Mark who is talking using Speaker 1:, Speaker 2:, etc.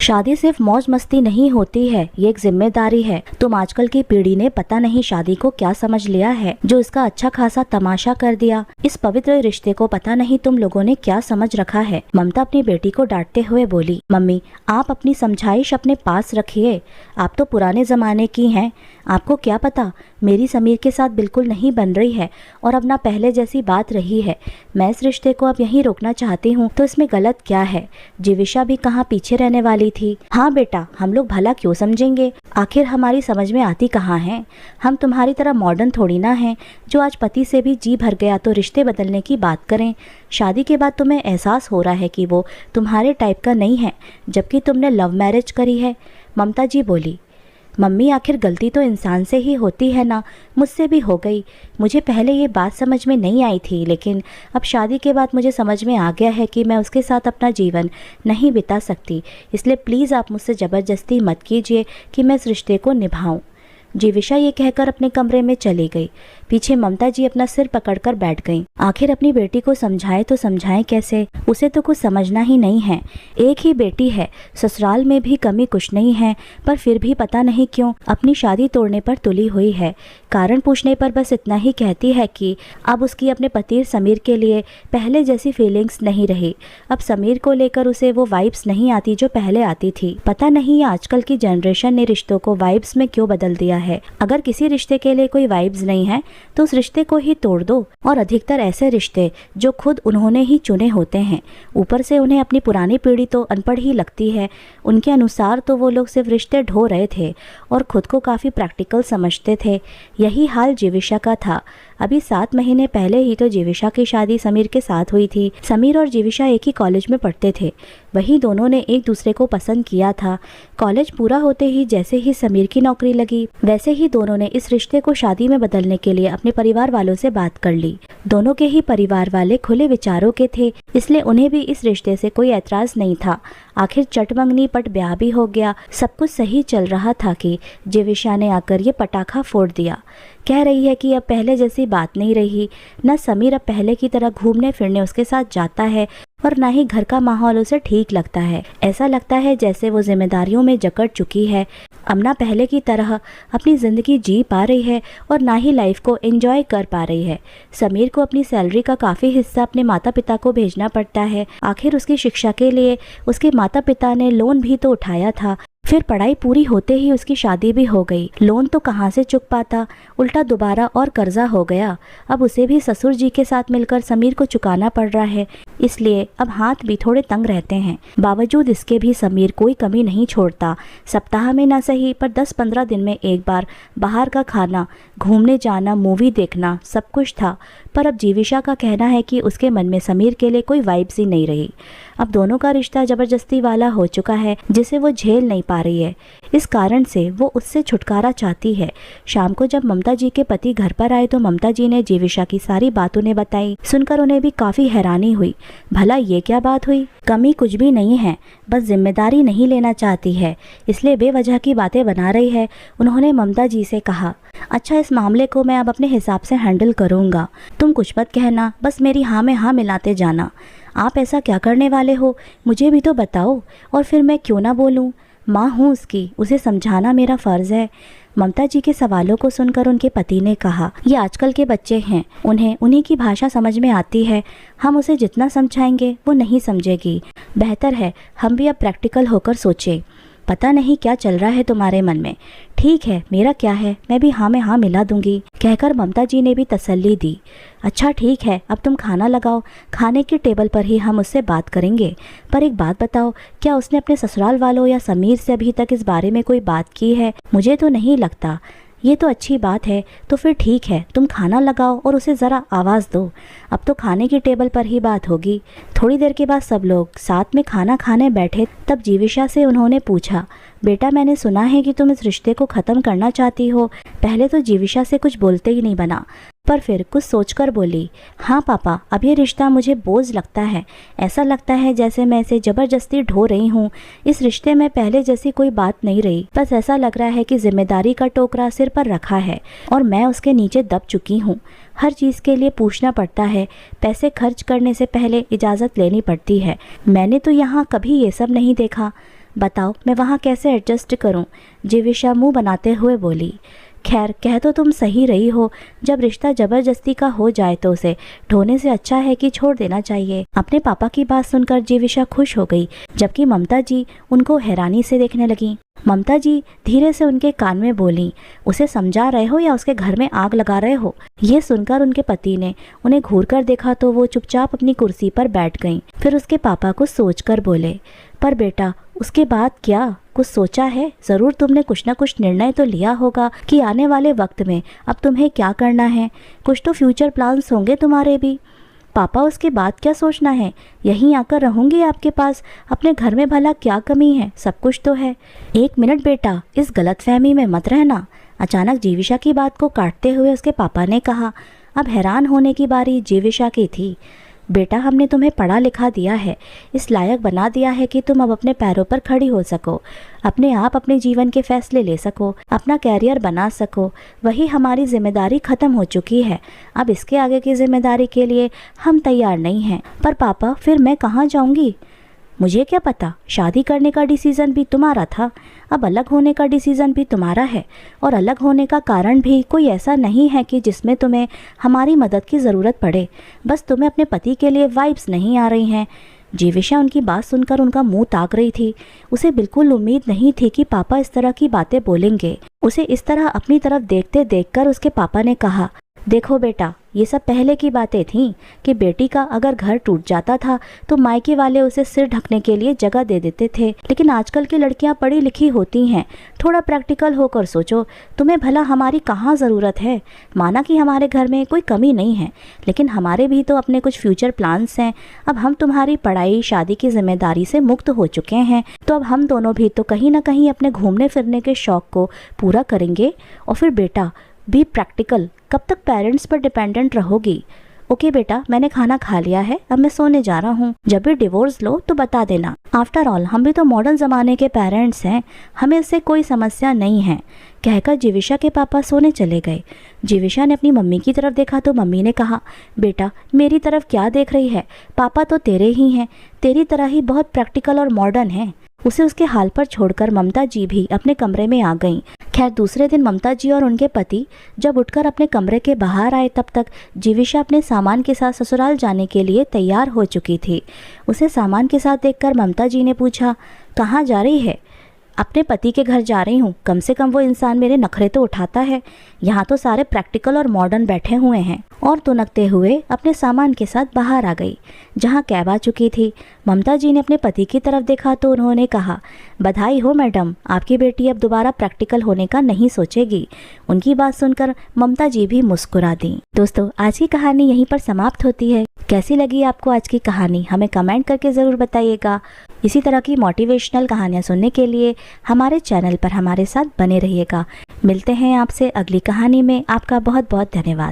Speaker 1: शादी सिर्फ मौज मस्ती नहीं होती है, ये एक जिम्मेदारी है। तुम आजकल की पीढ़ी ने पता नहीं शादी को क्या समझ लिया है, जो इसका अच्छा खासा तमाशा कर दिया। इस पवित्र रिश्ते को पता नहीं तुम लोगों ने क्या समझ रखा है। ममता अपनी बेटी को डांटते हुए बोली, मम्मी आप अपनी समझाइश अपने पास रखिए, आप तो पुराने जमाने की हैं। आपको क्या पता मेरी समीर के साथ बिल्कुल नहीं बन रही है और अब ना पहले जैसी बात रही है। मैं इस रिश्ते को अब यहीं रोकना चाहती हूँ, तो इसमें गलत क्या है। जीविशा भी कहाँ पीछे रहने वाली थी। हाँ बेटा, हम लोग भला क्यों समझेंगे, आखिर हमारी समझ में आती कहाँ है। हम तुम्हारी तरह मॉडर्न थोड़ी ना हैं, जो आज पति से भी जी भर गया तो रिश्ते बदलने की बात करें। शादी के बाद तुम्हें एहसास हो रहा है कि वो तुम्हारे टाइप का नहीं है, जबकि तुमने लव मैरिज करी है। ममता जी बोली, मम्मी आखिर गलती तो इंसान से ही होती है ना, मुझसे भी हो गई। मुझे पहले ये बात समझ में नहीं आई थी, लेकिन अब शादी के बाद मुझे समझ में आ गया है कि मैं उसके साथ अपना जीवन नहीं बिता सकती। इसलिए प्लीज़ आप मुझसे ज़बरदस्ती मत कीजिए कि मैं इस रिश्ते को निभाऊं। जीविशा ये कहकर अपने कमरे में चली गई। पीछे ममता जी अपना सिर पकड़कर बैठ गईं। आखिर अपनी बेटी को समझाए तो समझाएं कैसे, उसे तो कुछ समझना ही नहीं है। एक ही बेटी है, ससुराल में भी कमी कुछ नहीं है, पर फिर भी पता नहीं क्यों अपनी शादी तोड़ने पर तुली हुई है। कारण पूछने पर बस इतना ही कहती है कि अब उसकी अपने पति समीर के लिए पहले जैसी फीलिंग्स नहीं रही। अब समीर को लेकर उसे वो वाइब्स नहीं आती जो पहले आती थी। पता नहीं आजकल की जनरेशन ने रिश्तों को वाइब्स में क्यों बदल दिया है। अगर किसी रिश्ते के लिए कोई वाइब्स नहीं है तो उस रिश्ते को ही तोड़ दो। और अधिकतर ऐसे रिश्ते जो खुद उन्होंने ही चुने होते हैं। ऊपर से उन्हें अपनी पुरानी पीढ़ी तो अनपढ़ ही लगती है। उनके अनुसार तो वो लोग सिर्फ रिश्ते ढो रहे थे और खुद को काफ़ी प्रैक्टिकल समझते थे। यही हाल जीविशा का था। अभी 7 महीने पहले ही तो जीविशा की शादी समीर के साथ हुई थी। समीर और जीविशा एक ही कॉलेज में पढ़ते थे, वही दोनों ने एक दूसरे को पसंद किया था। कॉलेज पूरा होते ही जैसे ही समीर की नौकरी लगी, वैसे ही दोनों ने इस रिश्ते को शादी में बदलने के लिए अपने परिवार वालों से बात कर ली। दोनों के ही परिवार वाले खुले विचारों के थे, इसलिए उन्हें भी इस रिश्ते से कोई ऐतराज नहीं था। आखिर चट मंगनी पट ब्याह भी हो गया। सब कुछ सही चल रहा था कि जीविशा ने आकर ये पटाखा फोड़ दिया। कह रही है कि अब पहले जैसी बात नहीं रही, न समीर अब पहले की तरह घूमने फिरने उसके साथ जाता है और ना ही घर का माहौल उसे ठीक लगता है। ऐसा लगता है जैसे वो जिम्मेदारियों में जकड़ चुकी है। अब ना पहले की तरह अपनी ज़िंदगी जी पा रही है और ना ही लाइफ को एंजॉय कर पा रही है। समीर को अपनी सैलरी का काफ़ी हिस्सा अपने माता पिता को भेजना पड़ता है। आखिर उसकी शिक्षा के लिए उसके माता पिता ने लोन भी तो उठाया था। फिर पढ़ाई पूरी होते ही उसकी शादी भी हो गई। लोन तो कहाँ से चुक पाता, उल्टा दोबारा और कर्जा हो गया। अब उसे भी ससुर जी के साथ मिलकर समीर को चुकाना पड़ रहा है, इसलिए अब हाथ भी थोड़े तंग रहते हैं। बावजूद इसके भी समीर कोई कमी नहीं छोड़ता। सप्ताह में ना सही पर 10-15 दिन में एक बार बाहर का खाना, घूमने जाना, मूवी देखना, सब कुछ था। पर अब जीविशा का कहना है कि उसके मन में समीर के लिए कोई वाइब्स ही नहीं रही। अब दोनों का रिश्ता जबरदस्ती वाला हो चुका है, जिसे वो झेल नहीं पा रही है। इस कारण से वो उससे छुटकारा चाहती है। शाम को जब ममता जी के पति घर पर आए तो ममता जी ने जीविशा की सारी बात उन्हें बताई। सुनकर उन्हें भी काफ़ी हैरानी हुई। भला ये क्या बात हुई? कमी कुछ भी नहीं है, बस जिम्मेदारी नहीं लेना चाहती है, इसलिए बेवजह की बातें बना रही है। उन्होंने ममता जी से कहा, अच्छा इस मामले को मैं अब अपने हिसाब से हैंडल करूँगा, तुम कुछ मत कहना, बस मेरी हाँ में हाँ मिलाते जाना। आप ऐसा क्या करने वाले हो, मुझे भी तो बताओ, और फिर मैं क्यों ना बोलूँ। माँ हूँ उसकी, उसे समझाना मेरा फ़र्ज़ है। ममता जी के सवालों को सुनकर उनके पति ने कहा, ये आजकल के बच्चे हैं, उन्हें उन्हीं की भाषा समझ में आती है। हम उसे जितना समझाएंगे वो नहीं समझेगी। बेहतर है हम भी अब प्रैक्टिकल होकर सोचें। पता नहीं क्या चल रहा है तुम्हारे मन में। ठीक है, मेरा क्या है, मैं भी हाँ में हाँ मिला दूंगी, कहकर ममता जी ने भी तसल्ली दी। अच्छा ठीक है, अब तुम खाना लगाओ, खाने की टेबल पर ही हम उससे बात करेंगे। पर एक बात बताओ, क्या उसने अपने ससुराल वालों या समीर से अभी तक इस बारे में कोई बात की है? मुझे तो नहीं लगता। ये तो अच्छी बात है, तो फिर ठीक है, तुम खाना लगाओ और उसे ज़रा आवाज़ दो। अब तो खाने की टेबल पर ही बात होगी। थोड़ी देर के बाद सब लोग साथ में खाना खाने बैठे, तब जीविशा से उन्होंने पूछा, बेटा मैंने सुना है कि तुम इस रिश्ते को ख़त्म करना चाहती हो। पहले तो जीविशा से कुछ बोलते ही नहीं बना, पर फिर कुछ सोचकर बोली, हाँ पापा, अब ये रिश्ता मुझे बोझ लगता है। ऐसा लगता है जैसे मैं इसे ज़बरदस्ती ढो रही हूँ। इस रिश्ते में पहले जैसी कोई बात नहीं रही। बस ऐसा लग रहा है कि जिम्मेदारी का टोकरा सिर पर रखा है और मैं उसके नीचे दब चुकी हूँ। हर चीज़ के लिए पूछना पड़ता है, पैसे खर्च करने से पहले इजाज़त लेनी पड़ती है। मैंने तो यहाँ कभी ये सब नहीं देखा। बताओ मैं वहाँ कैसे एडजस्ट करूँ, जीविशा मुंह बनाते हुए बोली। खैर कह तो तुम सही रही हो, जब रिश्ता जबरदस्ती का हो जाए तो उसे ढोने से अच्छा है कि छोड़ देना चाहिए। अपने पापा की बात सुनकर जीविशा खुश हो गई, जबकि ममता जी उनको हैरानी से देखने लगी। ममता जी धीरे से उनके कान में बोली, उसे समझा रहे हो या उसके घर में आग लगा रहे हो? ये सुनकर उनके पति ने उन्हें घूर कर देखा तो वो चुपचाप अपनी कुर्सी पर बैठ गईं। फिर उसके पापा कुछ सोचकर बोले, पर बेटा उसके बाद क्या कुछ सोचा है? जरूर तुमने कुछ न कुछ निर्णय तो लिया होगा कि आने वाले वक्त में अब तुम्हें क्या करना है। कुछ तो फ्यूचर प्लान्स होंगे तुम्हारे भी। पापा उसके बाद क्या सोचना है, यहीं आकर रहूंगी आपके पास। अपने घर में भला क्या कमी है, सब कुछ तो है। एक मिनट बेटा, इस गलतफहमी में मत रहना, अचानक जीविशा की बात को काटते हुए उसके पापा ने कहा। अब हैरान होने की बारी जीविशा की थी। बेटा हमने तुम्हें पढ़ा लिखा दिया है, इस लायक बना दिया है कि तुम अब अपने पैरों पर खड़ी हो सको, अपने आप अपने जीवन के फैसले ले सको, अपना कैरियर बना सको। वही हमारी जिम्मेदारी खत्म हो चुकी है। अब इसके आगे की जिम्मेदारी के लिए हम तैयार नहीं हैं। पर पापा फिर मैं कहाँ जाऊँगी? मुझे क्या पता, शादी करने का डिसीज़न भी तुम्हारा था, अब अलग होने का डिसीज़न भी तुम्हारा है। और अलग होने का कारण भी कोई ऐसा नहीं है कि जिसमें तुम्हें हमारी मदद की ज़रूरत पड़े, बस तुम्हें अपने पति के लिए वाइब्स नहीं आ रही हैं। जीविशा उनकी बात सुनकर उनका मुंह ताक रही थी। उसे बिल्कुल उम्मीद नहीं थी कि पापा इस तरह की बातें बोलेंगे। उसे इस तरह अपनी तरफ देखते देखकर उसके पापा ने कहा, देखो बेटा ये सब पहले की बातें थीं कि बेटी का अगर घर टूट जाता था तो मायके वाले उसे सिर ढकने के लिए जगह दे देते थे। लेकिन आजकल की लड़कियां पढ़ी लिखी होती हैं, थोड़ा प्रैक्टिकल होकर सोचो, तुम्हें भला हमारी कहाँ ज़रूरत है? माना कि हमारे घर में कोई कमी नहीं है, लेकिन हमारे भी तो अपने कुछ फ्यूचर प्लान्स हैं। अब हम तुम्हारी पढ़ाई शादी की जिम्मेदारी से मुक्त हो चुके हैं, तो अब हम दोनों भी तो कहीं ना कहीं अपने घूमने फिरने के शौक़ को पूरा करेंगे। और फिर बेटा बी प्रैक्टिकल, कब तक पेरेंट्स पर डिपेंडेंट रहोगी? ओके बेटा मैंने खाना खा लिया है, अब मैं सोने जा रहा हूँ। जब भी डिवोर्स लो तो बता देना। आफ्टर ऑल हम भी तो मॉडर्न ज़माने के पेरेंट्स हैं, हमें इससे कोई समस्या नहीं है। कहकर जीविशा के पापा सोने चले गए। जीविशा ने अपनी मम्मी की तरफ देखा तो मम्मी ने कहा, बेटा मेरी तरफ क्या देख रही है, पापा तो तेरे ही हैं, तेरी तरह ही बहुत प्रैक्टिकल और मॉडर्न हैं। उसे उसके हाल पर छोड़कर ममता जी भी अपने कमरे में आ गईं। खैर दूसरे दिन ममता जी और उनके पति जब उठकर अपने कमरे के बाहर आए तब तक जीविशा अपने सामान के साथ ससुराल जाने के लिए तैयार हो चुकी थी। उसे सामान के साथ देखकर ममता जी ने पूछा, कहाँ जा रही है? अपने पति के घर जा रही हूँ, कम से कम वो इंसान मेरे नखरे तो उठाता है। यहाँ तो सारे प्रैक्टिकल और मॉडर्न बैठे हुए हैं। और तुनकते हुए अपने सामान के साथ बाहर आ गई, जहाँ कैब आ चुकी थी। ममता जी ने अपने पति की तरफ देखा तो उन्होंने कहा, बधाई हो मैडम, आपकी बेटी अब दोबारा प्रैक्टिकल होने का नहीं सोचेगी। उनकी बात सुनकर ममता जी भी मुस्कुरा दी। दोस्तों आज की कहानी यहीं पर समाप्त होती है। कैसी लगी आपको आज की कहानी हमें कमेंट करके ज़रूर बताइएगा। इसी तरह की मोटिवेशनल कहानियाँ सुनने के लिए हमारे चैनल पर हमारे साथ बने रहिएगा। मिलते हैं आपसे अगली कहानी में। आपका बहुत बहुत धन्यवाद।